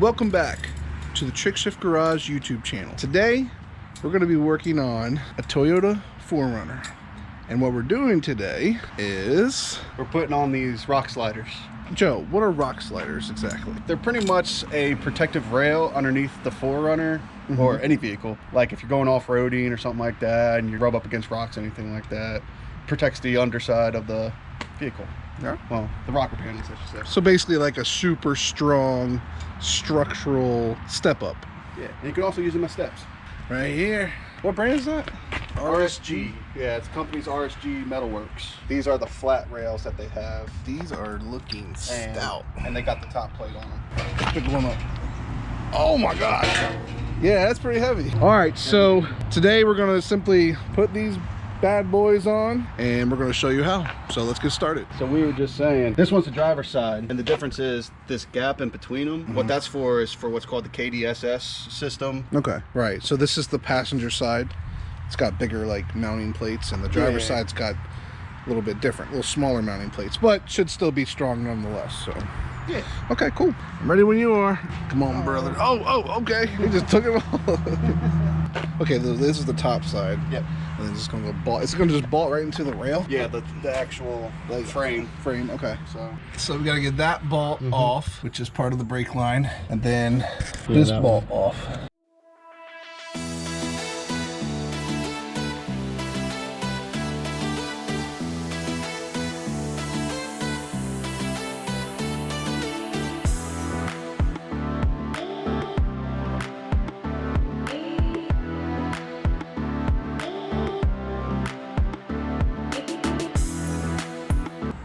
Welcome back to the Trick Shift Garage YouTube channel. Today, we're going to be working on a Toyota 4runner. And what we're doing today is... we're putting on these rock sliders. Joe, what are rock sliders exactly? They're pretty much a protective rail underneath the 4runner or any vehicle. Like if you're going off-roading or something like that and you rub up against rocks, anything like that, protects the underside of the vehicle. Yeah. Well, the rocker panels, I should say. So basically like a super strong structural step up. Yeah, and you can also use them as steps. Right here. What brand is that? RSG. Yeah, it's the company's RSG Metalworks. These are the flat rails that they have. These are looking stout. And they got the top plate on them. Pick one up. Oh my God. Yeah, that's pretty heavy. All right, so today we're gonna simply put these bad boys on and we're gonna show you how. So let's get started. So we were just saying, this one's the driver's side, and the difference is this gap in between them. What that's for is for what's called the KDSS system. Okay, right. So this is the passenger side. It's got bigger like mounting plates, and the driver's side's got a little bit different, a little smaller mounting plates, but should still be strong nonetheless. So yeah. Okay, cool. I'm ready when you are. Come on, brother. Oh, okay. He just took it off. Okay, this is the top side. Yep. And then it's just gonna go bolt. It's gonna just bolt right into the rail. Yeah, the actual frame. Frame. Okay. So we gotta get that bolt off, which is part of the brake line, and then this bolt off.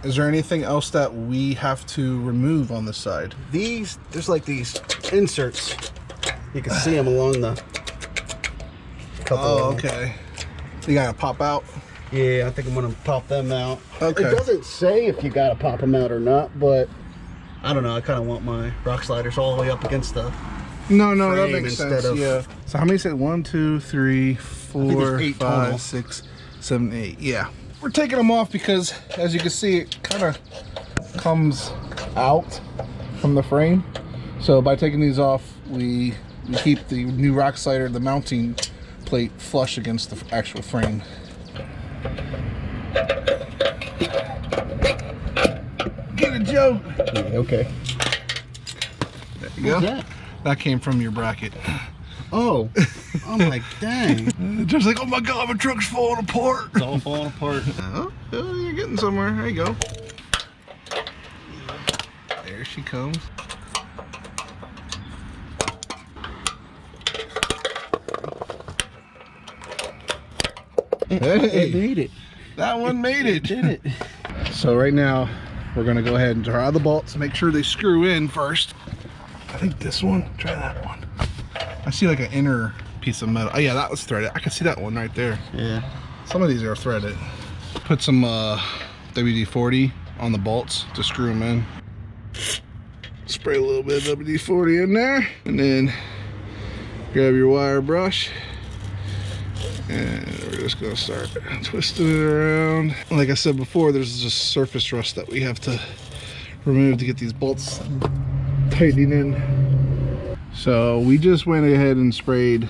Is there anything else that we have to remove on this side? There's like these inserts. You can see them along the couple. Oh, okay. You gotta pop out? Yeah, I think I'm gonna pop them out. Okay. It doesn't say if you gotta pop them out or not, but I don't know. I kind of want my rock sliders all the way up against the No, that makes instead sense. of- Yeah. So how many said 1, 2, 3, 4, there's 8 total. 5, 6, 7, 8. Yeah. We're taking them off because, as you can see, it kind of comes out from the frame. So by taking these off, we keep the new rock slider, the mounting plate, flush against the actual frame. Get it, Joe. Okay. There you go. That came from your bracket. Oh, I'm like, dang. Just like, oh my God, my truck's falling apart. It's all falling apart. Oh, you're getting somewhere. There you go. There she comes. Hey, It made it. that one made it. Did it. So right now, we're gonna go ahead and try the bolts, make sure they screw in first. I think this one, try that one. I see like an inner piece of metal. Oh yeah, that was threaded. I can see that one right there. Yeah. Some of these are threaded. Put some WD-40 on the bolts to screw them in. Spray a little bit of WD-40 in there, and then grab your wire brush, and we're just gonna start twisting it around. Like I said before, there's just surface rust that we have to remove to get these bolts tightening in. So we just went ahead and sprayed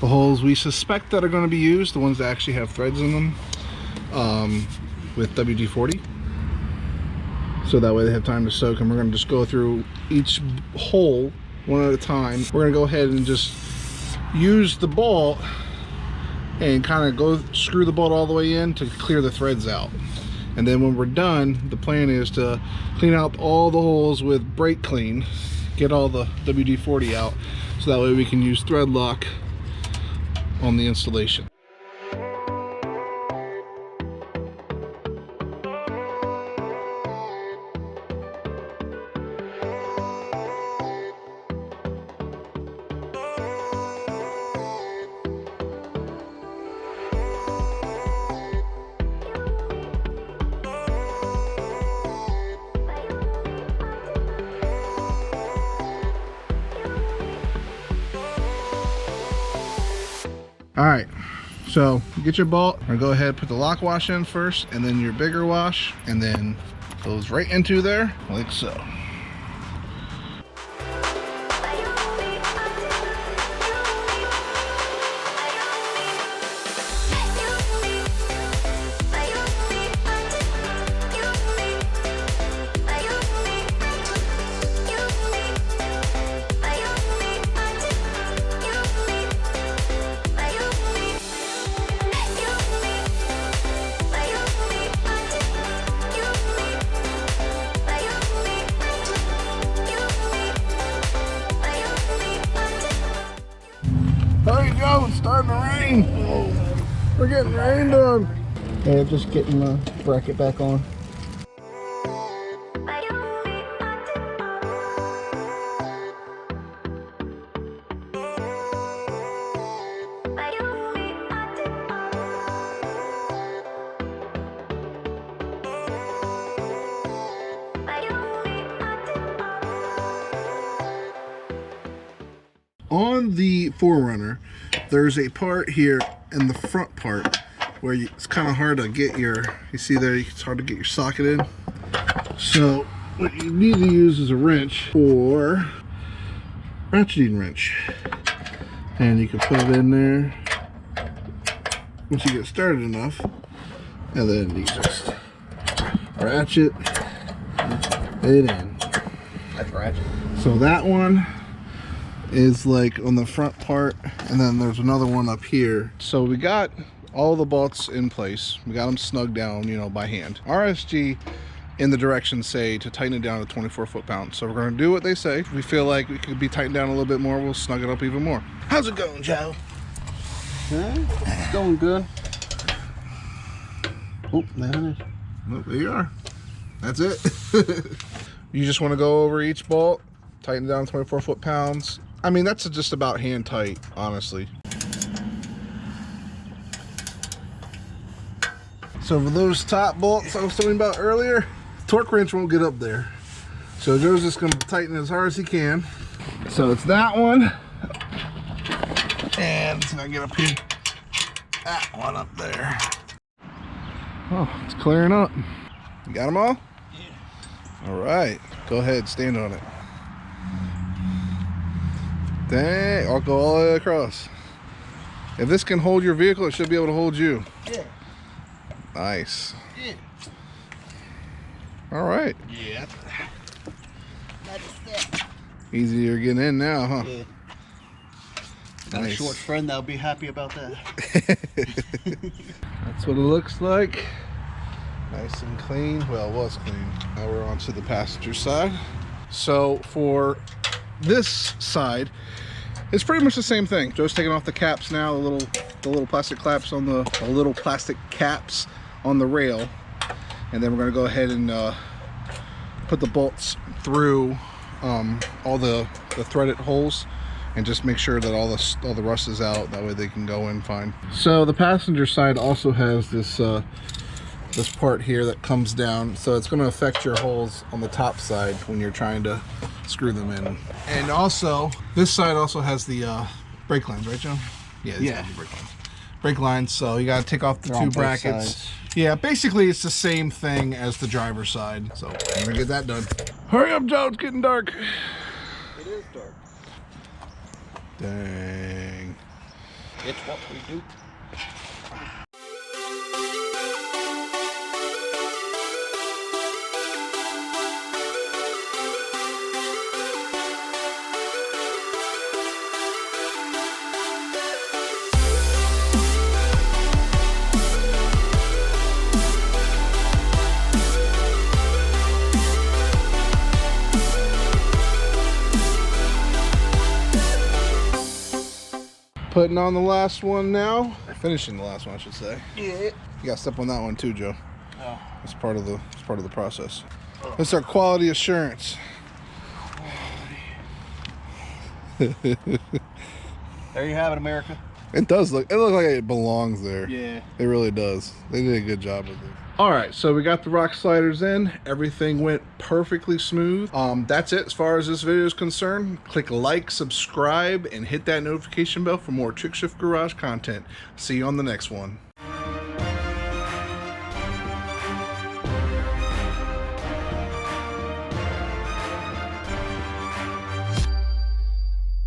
the holes we suspect that are going to be used, the ones that actually have threads in them, with WD-40. So that way they have time to soak, and we're going to just go through each hole one at a time. We're going to go ahead and just use the bolt and kind of go screw the bolt all the way in to clear the threads out. And then when we're done, the plan is to clean out all the holes with brake clean, get all the WD-40 out, so that way we can use thread lock on the installation. All right, so get your bolt, or go ahead, put the lock wash in first, and then your bigger wash, and then goes right into there like so. Oh, it's starting to rain. Oh, we're getting rained on. Yeah, just getting the bracket back on. On the 4runner, there's a part here in the front part where it's kind of hard to get you see there, it's hard to get your socket in. So what you need to use is a wrench or ratcheting wrench. And you can put it in there once you get started enough. And then you just ratchet it in. That's ratchet. So that one is like on the front part, and then there's another one up here. So we got all the bolts in place. We got them snugged down, you know, by hand. RSG in the directions say to tighten it down to 24 foot-pounds. So we're going to do what they say. If we feel like we could be tightened down a little bit more, we'll snug it up even more. How's it going, Joe? It's going good. Oh, there it is. Oh, there you are. That's it. You just want to go over each bolt, tighten it down 24 foot-pounds. I mean, that's just about hand tight, honestly. So for those top bolts I was talking about earlier, torque wrench won't get up there. So Joe's just going to tighten as hard as he can. So it's that one. And let's not get up here. That one up there. Oh, it's clearing up. You got them all? Yeah. All right. Go ahead, stand on it. Dang, I'll go all the way across. If this can hold your vehicle, it should be able to hold you. Yeah. Nice. Yeah. All right. Yeah. That's that. Easier getting in now, huh? Yeah. Got a short friend that'll be happy about that. That's what it looks like. Nice and clean. Well, it was clean. Now we're on to the passenger side. So for this side, it's pretty much the same thing. Joe's taking off the caps now, the little plastic caps on the little plastic caps on the rail, and then we're going to go ahead and put the bolts through all the threaded holes and just make sure that all the rust is out. That way they can go in fine. So the passenger side also has this this part here that comes down, so it's going to affect your holes on the top side when you're trying to screw them in. And also this side also has the brake lines, right, Joe? Yeah, these are the brake lines. Brake lines, so you got to take off the two brackets. Yeah, basically it's the same thing as the driver's side. So I'm gonna get that done. Hurry up, Joe, it's getting dark. It is dark. Dang. It's what we do. Putting on the last one now. Finishing the last one, I should say. Yeah. You got to step on that one too, Joe. Oh. It's part of the process. It's our quality assurance. There you have it, America. It does look. It looks like it belongs there. Yeah. It really does. They did a good job with it. All right, so we got the rock sliders in. Everything went perfectly smooth. That's it as far as this video is concerned. Click like, subscribe, and hit that notification bell for more Trick Shift Garage content. See you on the next one.